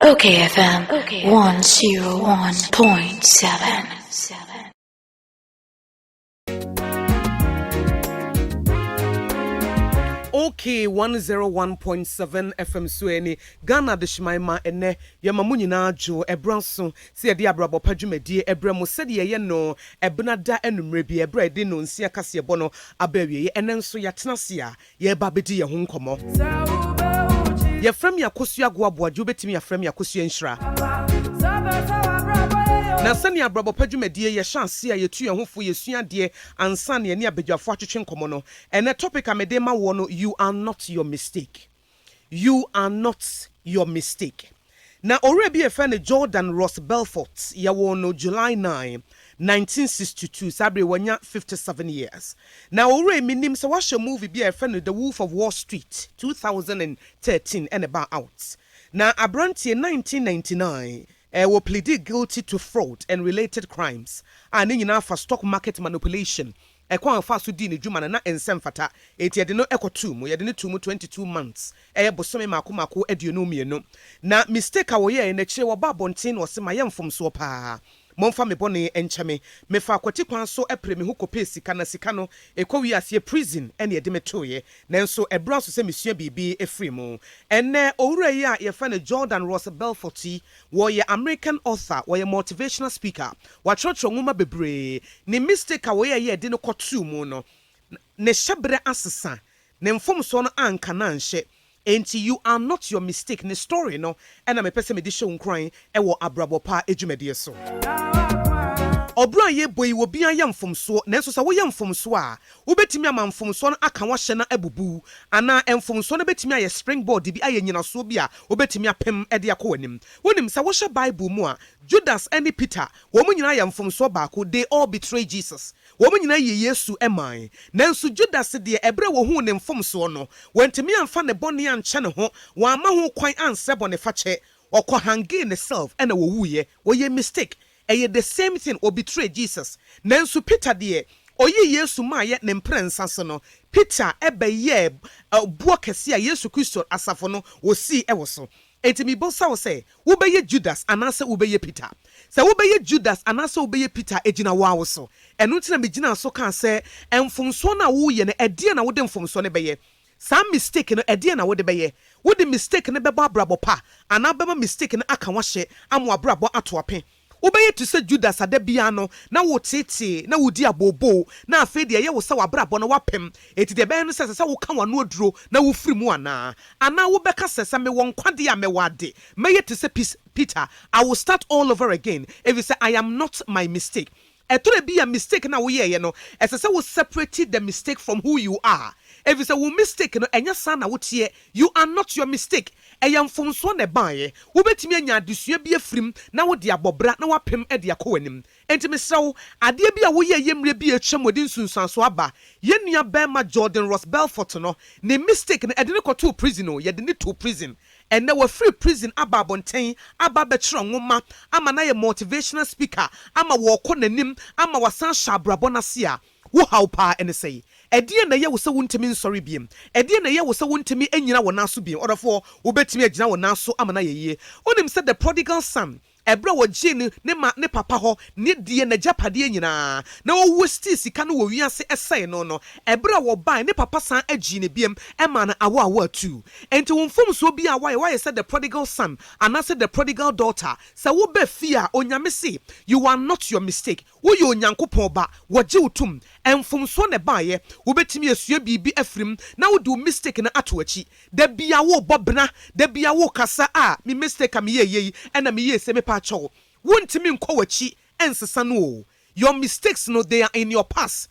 Okay, FM 101.7. Okay, 101.7 FM Sueni Ghana de Shmaima ene yamamuni na jo ebranso se de abrabo padwumadi ebramo se de ye no ebnada enumre bi ebra de no nsia kase bono abawie ene nso yatenase a ye ba bedi ye ho nkomo ye frem yakosu agwoabo jo betimi ya frem yakosu enhira na sani abrabo padwumadi ye chance a yetu ye hofo yesua de ansa ne ani abedwafo atwetwe nkomo no ene topic amedema wo no you are not your mistake. You are not your mistake. Now, already a friend Jordan Ross Belfort, no July 9, 1962, Sabri Wanya 57 years. Now, already minim so watch a movie be a friend The Wolf of Wall Street 2013 and about out. Now, Abranti in 1999 were pleaded guilty to fraud and related crimes and in for stock market manipulation. Ekwan fa so di ne dwuma na ensem fata eti ye de no ekotum ye de ne tum 22 months bosome makomako aduonu mienu na mistake awo ye na kire wo ba bonten wo se mayemfom so pa momfa me bone encheme me fa akwati kwan so epremi ho kope sika na sika no ekowi ase prison ene ye de metoye nanso ebra so se mesua bibi efri mu enne owura yi a ye fa ne Jordan Ross Belfort wo ye American author wo ye motivational speaker wa chotro nwuma bebre ni mistake awo ye de no kotu mu no ne hyebre asesa ne mfom so no anka na nhye enti you are not your mistake ne story no ena me pese me di show nkran wo abrabo pa edwumade so obra ye boyi wo bia yamfomso nanso sa wo yamfomso a wo betimi amamfomso no aka wa hye na abubu ana emfomso no betimi aye springboard bi aye nyinaso bi a wo betimi apem de akowanim wonim sa wo hye bible mu a Judas and Peter wo mu nyina yamfomso baako they all betray Jesus wo mu nyina ye Yesu eman nanso Judas de ebre wo hu ne mfomso no wantimi amfa ne bone anche ne ho wa ma ho kwan anse bone fache okohange ne self ena wo wuye wo ye mistake the same thing or betray Jesus. Nansu Peter de oye Yesu ma ye ne mprensa so no Peter ebe ye buo kese a Yesu Kristo asafo no wo si ewo so. Enti mi bosa wo say wo be ye Judas anase wo be ye Peter. Se wo be ye Judas anase wo be ye Peter ejina wa so. Enu ntina me gina so kan say emfomso na wo ye ne ede na wo de mfomso ne be ye. Some mistake no ede na wo de be ye. Wo de mistake ne be ba brabo pa ana be ma mistake ne aka wa hye amwa brabo ato apen. Obeye to say Judas adabia no na wo tete na wo di abobo na afi de ye wo sa wabrabo no wapem eti de be no sese wo ka wano aduro na wo firi mu ana wo beka sese me won kwade ya me wade meye to say Peter I will start all over again if you say I am not my mistake etore be a mistake na wo ye no sese wo separate the mistake from who you are. If you say wo mistake no enya sana wo tie you are not your mistake eyam fomso ne baye wo betimi anya adesua bi afrim na wo de abobra na wapem de akowanim enti mesrew ade bi a wo ye yemre bi atwamodi nsunsanso aba ye nua bema Jordan Ross Belfort no ne mistake no ede ne koto prison no ye de ne to prison and now free prison aba bonten aba betro nwoma ama na ye motivational speaker ama wo kɔ nanim ama wasan shabrabo na se a wo hawpa ene sei edie na ye wo se wontimi nsori biem edie na ye wo se wontimi anyina wo naso biem odofo wo betimi agina wo naso ama na ye ye onim said the prodigal son ebra wo gene ne papa ho ne die na japade nyina na wo westi sika no wo wiase esai no ebra wo ban ne papa san agi ne biem ema na awo atu enti wo mfom so bi a why said the prodigal son and I said the prodigal daughter say wo be fia onyame se you are not your mistake wo ye onyankopon ba wo je utum emfom so ne baye wo betimi asua bibi afrim na wo do mistake na ato achi da bia wo bobna da bia wo kasa a me mistake am ye ena me ye se me pa cho wontimi nkɔ wachi ensesa no your mistakes no they are in your past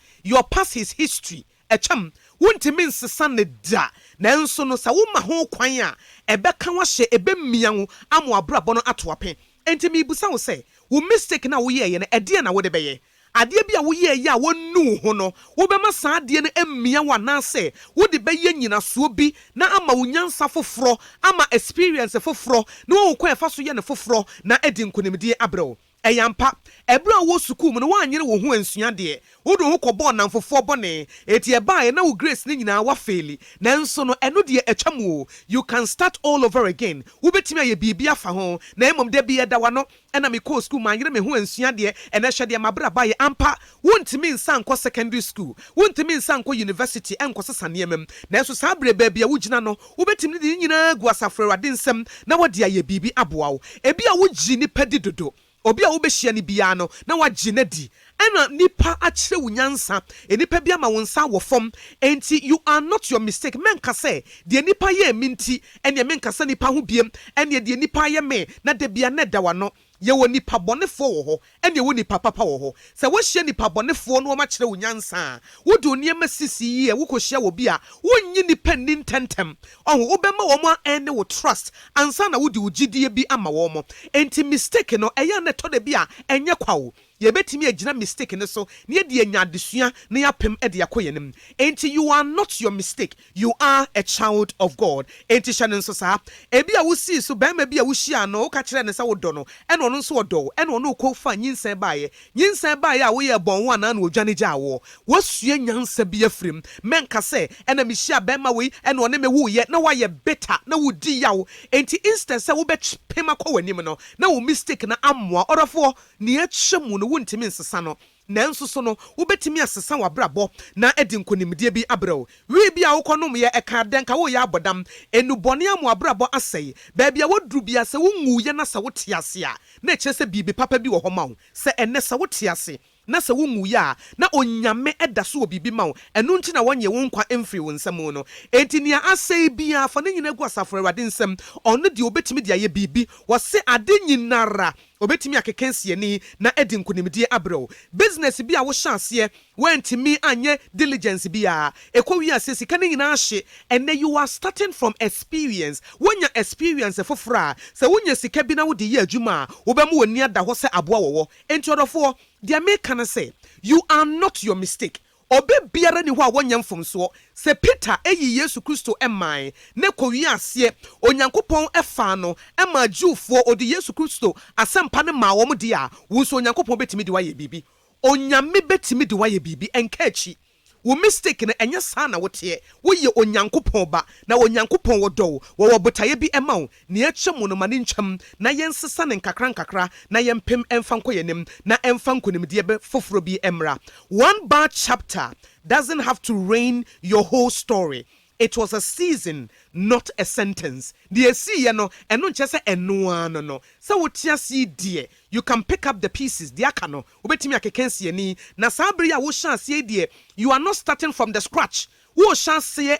is history echam wontimi nsesa ne da nanso no sa wo ma ho kwan a ebeka wa hye ebemmia wo amo abrabo no ato apen entimi busa wo say wo mistake na wo ye ne ede na wo de beye ade bia wo ye ya wonu ho no wo be ma sa ade no emmia wa na se wo de beye nyina so bi na ama wo nyansa foforo ama experience foforo na wo kwa fa so ye ne foforo na edi nkonimdie abrɛw Eyampa ebra wo suku mu no wanyere wo ho ansua de wo do ho kɔbɔ namfofo bɔne eti eba na wo grace ni nyina wa faili nanso no eno de etwamu you can start all over again wo betimi aye bibia fa ho na emom de bi eda wa no ena me call school manyere me ho ansua de ena hwɛ de mabra ba ye ampa wontimi nsan kɔ secondary school wontimi nsan kɔ university enkɔ sesane emem nanso saa bre ba bia wo gina no wo betimi de nyina gu asafre wade nsem na wo de aye bibi aboa wo ebi a wo gi ni padi dodo obi a wo behia ni bia no na wagye na di ena nipa akyere wo nyansa enipa bia ma wo nsa wo fom enti you are not your mistake menka say de nipa ye minti ene menka say nipa ho biem ene de nipa ye me na de bia na da wa no ye wo nipa bonefo wo ho ene wo nipa papa wo ho se wo hye nipa bonefo no ma kyere wo nyansa wo do niema sisi yi wo ko hye wo bia wo nyi nipa nintentem wo bema wo mo ene wo trust ansa na wo di wo gidie bi ama wo mo enti mistake no eya na to de bia enye kwa wo ye betimi agina mistake ne so ne de anya adesua ne yapem e de akoyenem enti you are not your mistake, you are a child of God. Enti hye nso sa ebi a wo si so ba ma bi a wo hia no wo ka kire ne sa wo do no ene ono nso wo do ene ono ko fa nyinsan baaye a wo ye bon ho ana na odwane gya wo wasua nyansa bi afrim menka se ene me hia ba ma we ene ono me wo ye na wa ye better na wo di yawo enti instead se wo be pema kwa wanim no na wo mistake na ammoa orofo ne akyemu no wontimi nsesa no nanso so no wobetimi asesa wabrabo na edi nkonimdie bi abrɛw wi bi a wokonom ye eka denka wo ya abodam enubone amu abrabo asɛe baabia woduru bia sɛ wonwu ye na sɛ wote ase a na ɛkyerɛ sɛ bibi papa bi wɔ hɔ ma wo sɛ ɛnɛ sɛ wote ase na sɛ wonwu ya na onyame ɛda so obibi ma wo ɛno nti na wonye wo nkwa emfiri wo nsɛm no enti nia asɛe bia fa ne nyina gu asafo Awurade nsɛm ɔno de obetimi de ayɛ bibi wɔse ade nyinara obetimi akekensie ni na edi nkonimdie abrɛw business bi a wo hyaseɛ wantimi anye diligence bia ekowi ase sika ne nyina ahye and you are starting from experience wonya experience fofora sɛ wonya sika bi na wo de yɛ adwuma wo bɛm woni ada hɔ sɛ aboa wɔwɔ enti odofo dia make can say you are not your mistake obe biara ni ho a wonya mfomso se Peter eyi Yesu Kristo eman ne kowi ase onyankopon efa no ema Jewfo odi Yesu Kristo asempa ne ma wo mo dia wo so onyankopon betimi de waye bibi onyame betimi de waye bibi enka achi wo mistake na enye sa na wote wo ye onyankopon ba na onyankopon wo do wo botaye bi ema wo ne akyem no mane ntwam na yensesa ne nkakra na yempem emfa nkoyenem na emfa nkonimde be foforo bi emra. One bad chapter doesn't have to ruin your whole story. It was a season, not a sentence. The see no and not just a no. So what you see, dear, you can pick up the pieces. The akano, ubetimi akekensi ni na sabria wo shan see dear. You are not starting from the scratch. Wo shan see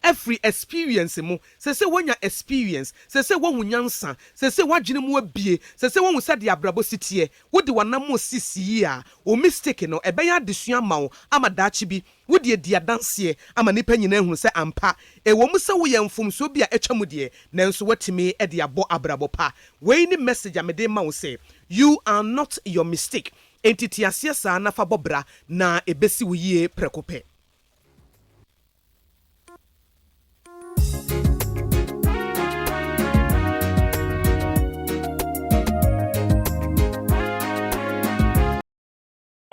every experience mu. Se when your experience, se when hunyansa, se wajine mu abie, se when we said the abrabo sitie. Wo di wanamo sisi ya. O mistake no ebeya desua ma wo amadachi bi. Wo di dansie ama nipa nyina hu se ampa. E wo mu se wo ye mfomso bi a etwamu de nanso watimi e de abo abrabo pa. We ni message amede ma wo say you are not your mistake. Entity asiesa na fa bobra na ebesi wo yie prekope.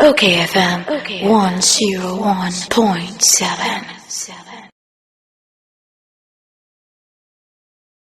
Okay FM 101.7.